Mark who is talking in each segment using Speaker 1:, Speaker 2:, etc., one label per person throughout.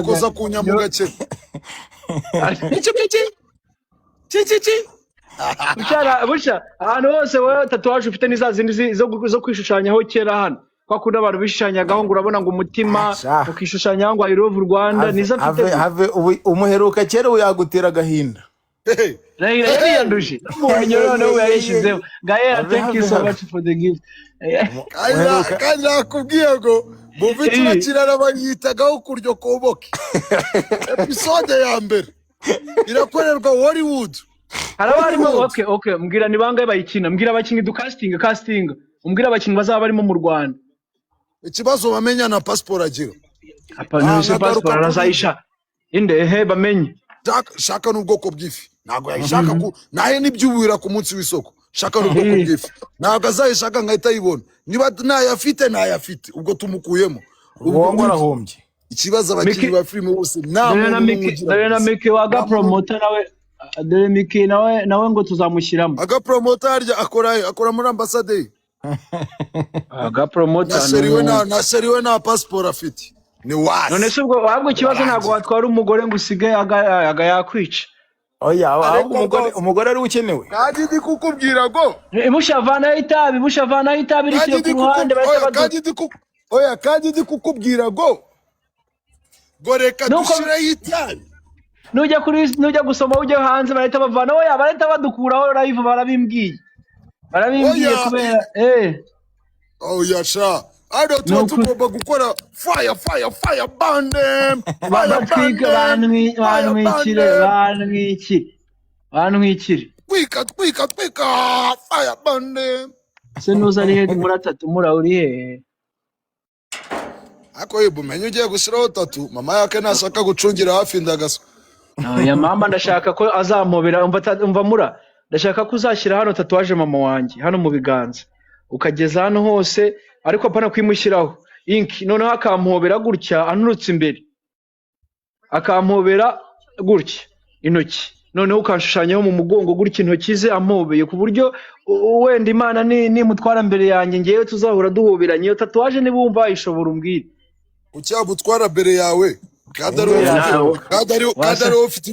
Speaker 1: koza kunyamuga cye iki
Speaker 2: busha ahantu hose wowe tatuwaje ufite nizazindi zo kwishushanyaho kera hano kwa kundi abantu bishushanyagaho ngo urabona ngo umutima ukishushanya ngo I love Rwanda niza afite
Speaker 3: have umuheruka kera uyagutera gahinda
Speaker 2: yari yanduje umunyo none we yayishizeho Gael thank you so much for the gift
Speaker 1: kandi nakubwiye ngo muviti bakirara banyitagaho kuryo koboke episode ya mbere irakorerwa Hollywood
Speaker 2: harabarimo okay mbwira ni bangaye bayikina mbwira abakinyi du casting umbwira abakinyi bazaba barimo mu Rwanda
Speaker 1: ikibazo bamenya na passport agira
Speaker 2: apa ni passport arazayisha inde bamenye
Speaker 1: shaka n'ubwoko bw'ifi ntago yashaka ko nahe nibyubwira ku munsi w'isoko shaka n'ubwoko bw'ifi ntago azayishaka ngahita yibona niba ntayafite ubwo tumukuyemo
Speaker 3: ubwo arahombye
Speaker 1: ikibazo abakinyi ba filime bose
Speaker 2: na Miki waga promoter nawe dore Miki nawe ngo tuzamushyiramo
Speaker 1: aga promoter arya akora muri ambassade
Speaker 2: aga promoter
Speaker 1: naseriwe na passport afite ni wasi
Speaker 2: none se ubwo wabwo ikibazo ntago watwara umugore ngo usige aga yakwica
Speaker 3: oya umugore ari ukenewe
Speaker 1: kandi ndi kukubwira go
Speaker 2: bushavana itabi rikire ku ruhande
Speaker 1: kandi ndi kukubwira go reka dushire itabi
Speaker 2: nujya gusoma ujye hanze barahita bavana barahita badukuraho live barabimbwiye kubera
Speaker 1: sha ado tugomba gukora fire bandem
Speaker 2: banwikire
Speaker 1: twika fire bandem
Speaker 2: se nuza ari he muri atatu uri he
Speaker 1: ako umenye ugiye gushyiraho tatu mama yake nashaka gucungira hafi ndagaso
Speaker 2: ya mama ndashaka ko azampobera umva ndashaka ko uzashyira hano tatuwaje mama wanjye hano mu biganza ukageza hano hose ariko apana kwimushyiraho ink noneho akampobera gutya anurutse imbere akampobera gutya intoki noneho ukanshushanyaho mu mugongo gutya intoki ze ampobeye ku buryo wenda Imana nimutwara mbere yanjye ngewe tuzahura duhoberanye iyo tatuwaje nibumva ishobora umbwire
Speaker 1: ucyabutwara mbere yawe kadari ufite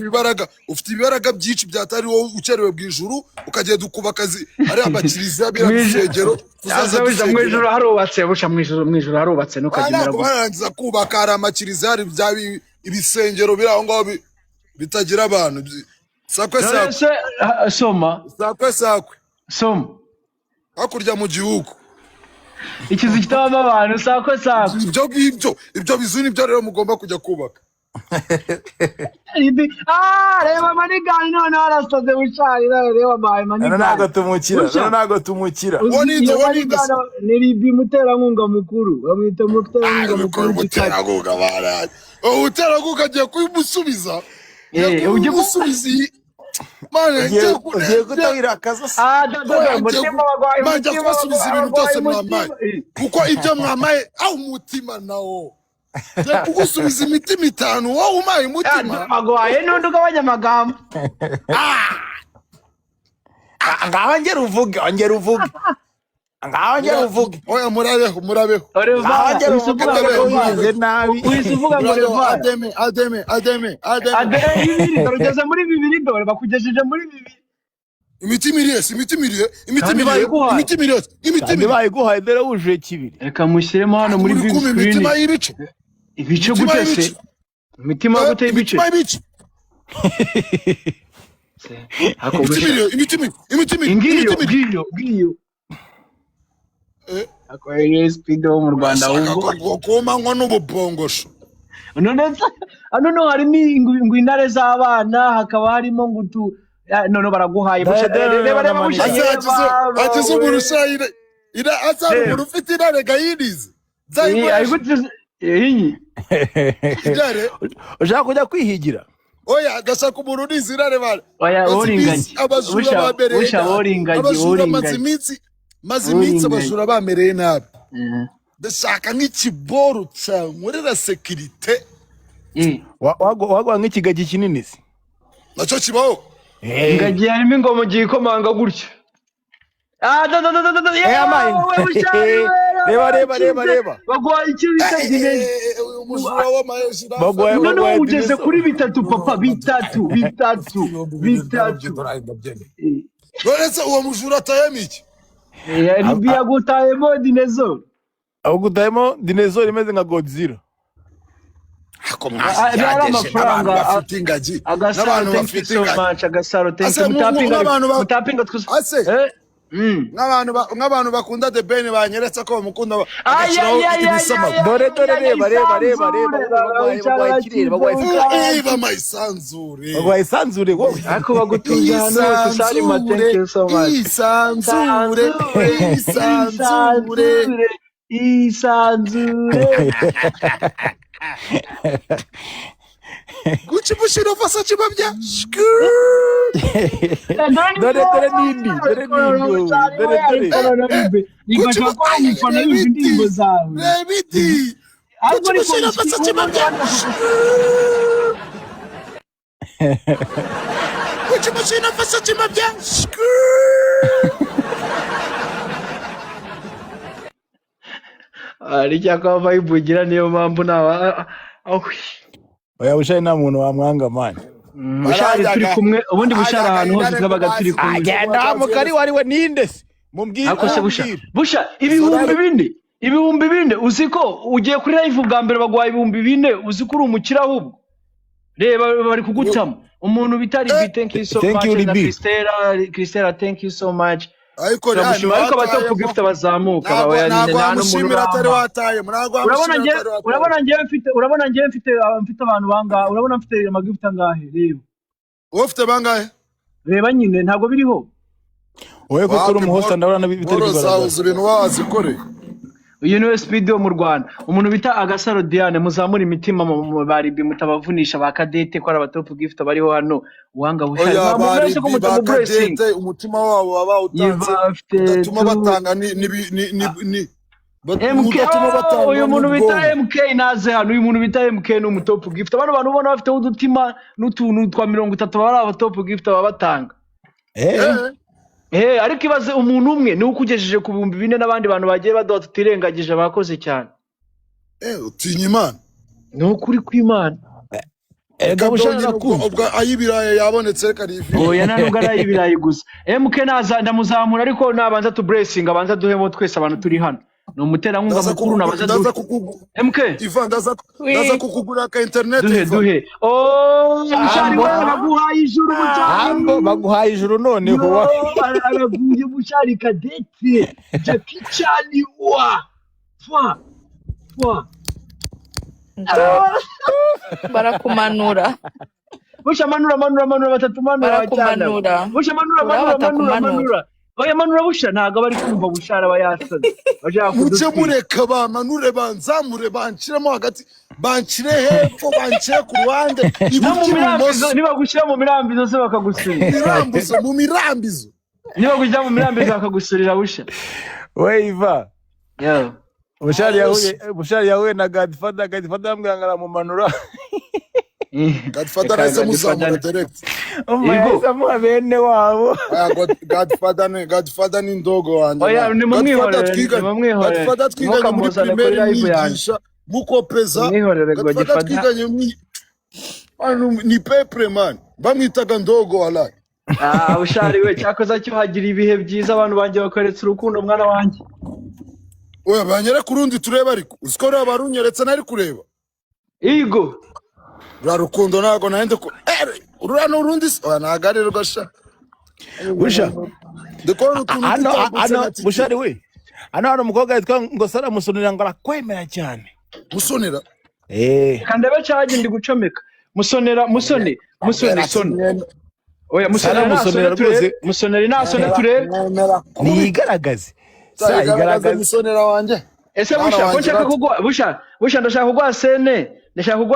Speaker 1: ibibaraga byinshi byatari wowe ukerewe bwijuru ukagenda ukubakazi ari abakiriza birasengero
Speaker 2: tuzaza mwijuru harubatse busha mwijuru harubatse nukagimera
Speaker 1: barangiza kubaka ari amakiriza ari bya ibisengero biri aho ngaho bitagira abantu sakwe
Speaker 2: soma
Speaker 1: hakurya mu gihugu
Speaker 2: ikizu kitabamo abantu sakwe
Speaker 1: ibyo bizu nibyo rero mugomba kujya kubaka
Speaker 2: reba manigani none arasaze bushari reba manigani
Speaker 3: ntago tumukira
Speaker 2: ni ribi muterankunga mukuru bamwita muterankunga mukuru
Speaker 1: umuterankunga agiye kubimusubiza
Speaker 2: ujye gusubiza
Speaker 1: ugiye kutahira akazi majya kubasubiza ibintu byose mwamaye kuko ibyo mwamaye umutima nawo kugusubiza imitima 5 wowe umaye umutima
Speaker 2: magwaye n'undi ugabanya amagambo
Speaker 3: ngaho ngera uvuge
Speaker 1: oya murabeho
Speaker 2: wisuvuga ngo ademe ugeze muri 2 dore bakugejeje muri 2
Speaker 1: imitima
Speaker 3: bayiguhaye dore wuje kibiri
Speaker 2: reka mushyiremo hano muri big screen
Speaker 1: imitima y'ibice
Speaker 2: ibice gutese imitima gute ibice ngiyo akoye speed mu Rwanda
Speaker 1: ubwo komanywa n'ububongosho
Speaker 2: no harimo ingwinare z'abana hakaba harimo ngutu none baraguhaye
Speaker 1: agize uburushayire azaba umuntu ufite intare gayinize
Speaker 3: ushaka kujya kwihigira
Speaker 1: oya ndashaka umuntu nizi intare maze iminsi abajura bamereye nabi ndashaka nk'ikiboro cyankorera sekirite
Speaker 3: wagwa nk'ikigagi kinini se
Speaker 1: nacyo kibaho
Speaker 2: ingagi harimo ingoma ugiye ikomanga gutya
Speaker 3: reba baguhaye icyo bita
Speaker 1: umujura w'amaheshi
Speaker 2: noneho ugeze kuri bitatu papa, bitatu.
Speaker 1: Nonese uwo mujura atayemo iki?
Speaker 2: Yagutayemo dinezoro.
Speaker 3: Agutayemo dinezoro imeze nka Godzilla.
Speaker 1: Ako mwasyageshe n'abantu bafite ingagi. N'abantu bafite ingagi.
Speaker 2: Agasaro thank you. Mutapinga twese.
Speaker 1: Nk'abantu bakunda The Ben banyeretse ko bamukunda
Speaker 2: agashiraho
Speaker 1: ibisama.
Speaker 3: Dore
Speaker 1: Bayisanzure.
Speaker 3: Bayisanzure wowe.
Speaker 2: Ako bagutunze hano Salima thank you so much. Isanzure.
Speaker 1: Gucci bushiro fasa chibabya.
Speaker 3: Dore nindi.
Speaker 2: Gucci mufana y'indirimbo zawe.
Speaker 1: Rebiti. Gucci bushiro fasa chibabya. Gucci bushiro fasa chibabya.
Speaker 2: Arija kwa vibe niyo mpamvu nawa.
Speaker 3: Oya Bushari nta muntu wamwanga mani.
Speaker 2: Bushari turi kumwe ubundi Bushari ahantu hose twabaga turi kumwe.
Speaker 3: Agenda mukari wariwe ninde se? Mumbwire.
Speaker 2: Akose Busha ibihumbi bine uziko ugiye kuri live bwa mbere bagwaye ibihumbi bine uziko uri umukira ahubwo. Reba bari kugutama. Umuntu bitari thank you so much na Kristera thank you so much.
Speaker 1: Ariko
Speaker 2: abatop gift bazamuka baba nta n'umuntu
Speaker 1: atari wataye
Speaker 2: urabona ngiye mfite abantu banga urabona mfite amagift angahe reba
Speaker 1: ufite bangahe
Speaker 2: reba nyine ntago biriho
Speaker 3: wowe ko kuri umuhosta ndabona bitari
Speaker 1: bigaragaza ibintu wazikore
Speaker 2: USPD mu Rwanda umuntu bita Agasaro Diane muzamura imitima mu baribi mutabavunisha ba Kadete ko ari abatop gift bariho hano uwanga Bushari
Speaker 1: bamurese ko mutamublessing umutima wabo baba utanze gatuma batanga ni
Speaker 2: uyu muntu bita MK naze hano uyu muntu bita MK ni umutop gift abantu ubona bafite udutima n'utuntu twa 30 bari abatop gift baba batanga ariko ibaze umuntu umwe ni ukugejeje ku 4,000 n'abandi bantu bagiye badoha tutirengagije bakoze cyane
Speaker 1: utinya Imana
Speaker 2: ni ukuri kw'Imana
Speaker 1: Bushari ubwo ayibiraye yabonetse reka rivi
Speaker 2: oya ntabwo ari ayibiraye gusa MK naza ndamuzamura ariko nabanza tu blessing abanza duhemo twese abantu turi hano ni umuterankunga mukuru nabaza MK
Speaker 1: Ivan ndaza kukugura ka internet
Speaker 2: duhe Bushari baguhaye ijuru
Speaker 3: Ambo baguhaye ijuru none huwa
Speaker 2: araguye Bushari Kadete Jackie Chan wa
Speaker 4: barakumanura
Speaker 2: Busha manura batatu manura cyane Busha manura oya manura Busha ntago bari kumva Bushara bayasana
Speaker 1: muce mureka bamanure banzamure banciramo hagati bancire hepfo bancire ku ruhande
Speaker 2: niba gushyira mu mirambizo se bakagusura
Speaker 1: mu mirambizo
Speaker 2: niba gushyira mu mirambizo bakagusurira Busha
Speaker 3: Weiva Bushari yahuye na Godfather amwangara mu manura
Speaker 1: Godfather nase muzamura direct
Speaker 3: umweza mu bene wabo
Speaker 1: Godfather ni ndogo wanjye
Speaker 2: oya ni mumwihorere
Speaker 1: Godfather twiganye muri primaire yigisha mukopeza Godfather twiganye ni pepre man bamwitaga ndogo wala
Speaker 2: Bushari we cyakoza cyo hagira ibihe byiza abantu banjye bakoretse urukundo mwana wanjye
Speaker 1: oya banyere kurundi tureba ariko uziko rero barunyeretse nari kureba
Speaker 2: igo
Speaker 1: rukundo nago nahinde ko urano urundi nagarero gasha
Speaker 3: Busha ano Bushari we ano umukobwa yitwa ngo Sara Musonera ngo arakwemera cyane
Speaker 1: Musonera
Speaker 2: kandebe cyage ndi gucomeka Musonera oya Musonera nasone turebe
Speaker 3: nigaragaze
Speaker 1: igaragaza Musonera wanje
Speaker 2: ese Busha ko nshaka kugwa Busha ndashaka kugwa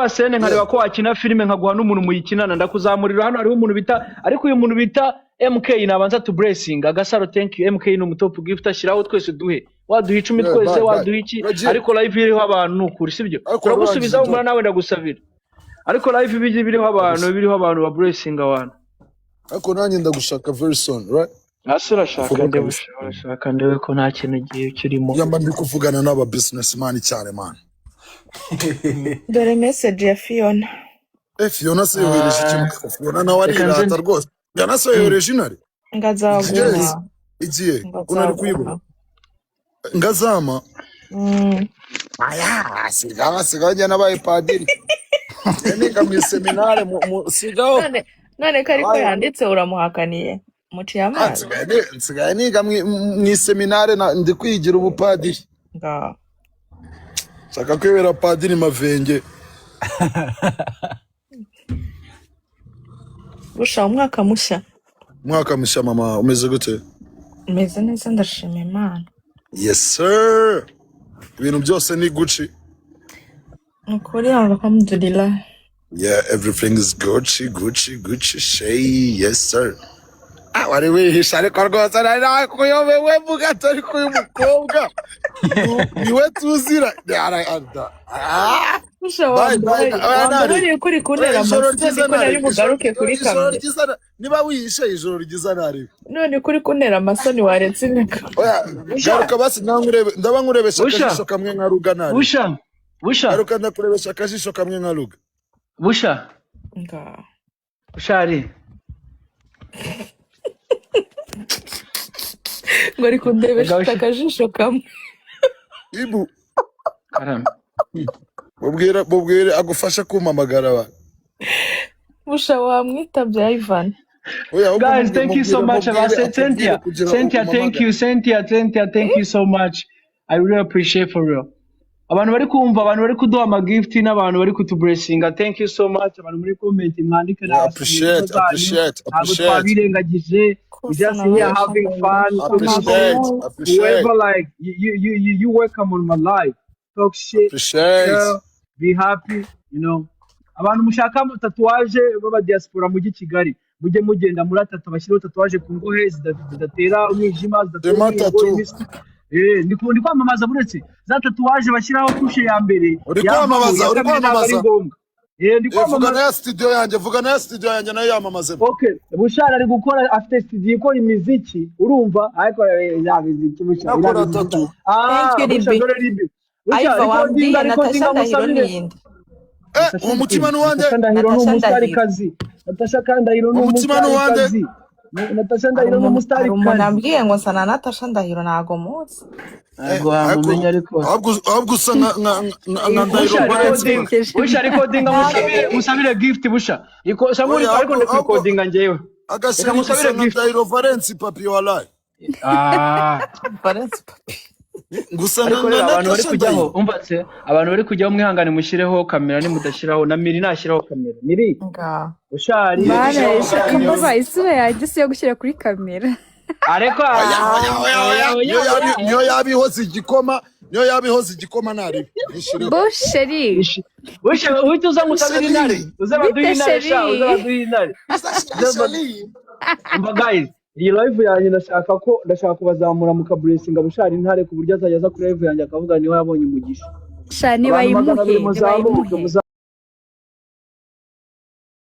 Speaker 2: sene nkareba ko wakina filime nkaguha n'umuntu muyikinana ndakuzamurira hano hariho umuntu bita ariko uyu muntu bita MK nabanza to blessing Agasaro thank you MK ni umutop gift ashiraho twese duhe waduha 10 twese waduha iki ariko live iriho abantu ukuri sibyo uragusubiza umwana nawe ndagusabira ariko live biriho abantu ba blessing abantu
Speaker 1: ariko nanjye ndagushaka very soon right
Speaker 2: asura shaka ndebe ko nta kintu giye kirimo
Speaker 1: yamba ndi kuvugana n'aba businessman cyane man
Speaker 4: Dore message ya Fiona.
Speaker 1: Fiona se yohereje ikintu. Fiona nawe arirata rwose. Fiona se yohereje inari.
Speaker 4: Ngazaguma.
Speaker 1: Igiye. Unari kuyibona. Ngazama. Aya, sigaho njye nabaye padiri. Niga mu seminare sigaho.
Speaker 4: None ko ariko yanditse uramuhakaniye. Muciye amazi.
Speaker 1: Nsigaye niga mu seminare ndi kwigira ubupadiri. Shaka kwibera padiri Mavenge.
Speaker 4: Busha umwaka mushya.
Speaker 1: Umwaka mushya mama umeze gute?
Speaker 4: Umeze neza ndashima Imana.
Speaker 1: Yes sir. Ibintu byose ni Gucci.
Speaker 4: Ukuri alhamdulillah.
Speaker 1: Yeah, everything is Gucci, Shay, yes sir. Wari wihisha ariko rwose nari kuyobewe vuga atari kuyu mukobwa. Niwe tuzira.
Speaker 4: Busha wambaye kuri kunera amasoni ko nari mugaruke kuri kamera.
Speaker 1: Niba wihishe ijoro ryiza nari.
Speaker 4: None kuri kunera amasoni waretse inteka.
Speaker 1: Oya, garuka basi ndaba nkurebesha akajisho kamwe nka ruga nari.
Speaker 2: Busha.
Speaker 1: Garuka ndakurebesha akajisho kamwe nka ruga.
Speaker 2: Busha. Bushari.
Speaker 4: Ngo ari kundebesha akajisho kamwe.
Speaker 1: Ibu.
Speaker 2: Karame.
Speaker 1: Bubwire agufasha kumamagara ba.
Speaker 2: Busha
Speaker 4: wamwitabye Ivan.
Speaker 2: Guys, thank you so much. Cynthia, thank you. Cynthia, thank you so much. I really appreciate for real. Abantu bari kumva, abantu bari kuduha amagift n'abantu bari kutublessinga. Thank you so much. Abantu muri comment mwandike na
Speaker 1: appreciate.
Speaker 2: Twabirengagije. Just here having fun.
Speaker 1: Appreciate.
Speaker 2: Whoever like you welcome on my life. Talk shit.
Speaker 1: Appreciate.
Speaker 2: Be happy, you know. Abantu mushaka tatuwaje baba diaspora mu Kigali. Mujye mugenda muri atatu bashyiraho tatuwaje ku ngohe zidatera umwijima zidatera ndi kwamamaza buretse za tatuwaje bashyiraho kushe ya mbere
Speaker 1: uri kwamamaza vuga na studio yanjye nayo yamamaze.
Speaker 2: Okay, Bushara ari gukora after studio ikora imiziki urumva ariko ya miziki Bushara
Speaker 1: akora tatu.
Speaker 4: Aiva wambwiye Natasha Ndahiro n'iyindi.
Speaker 1: Umutima n'uwande
Speaker 2: Ndahiro n'umustarikazi. Natasha Ndahiro n'umustarikazi. Natasha Ndahiro n'umustarikazi.
Speaker 4: Umuntu ambwiye ngo nsa na Natasha Ndahiro ntago muzi.
Speaker 2: Ntago wamumenya ariko.
Speaker 1: Ahubwo usa nka Ndahiro.
Speaker 2: Busha recordinga musabire gift Busha. Iko samuri ariko ndi recordinga njewe.
Speaker 1: Agashyira musabire gift Ndahiro Valence papi wallahi.
Speaker 4: Valence papi.
Speaker 2: Abantu bari kujyaho umbatse abantu bari kujyaho mwihangane mushireho kamera ni mudashiraho na Miri nashyiraho kamera Miri Bushari
Speaker 5: imbaza isura yagise yo gushyira kuri kamera
Speaker 2: ariko
Speaker 1: niyo yabihoze igikoma nari
Speaker 5: Bushari
Speaker 2: uhita uza musabira inari uzabaduha inari guys iyi live yanjye ndashaka kubazamura mu kablessinga Bushari intare ku buryo azajya aza kuri live yanjye akavuga niho yabonye umugisha
Speaker 5: shani bayimuhe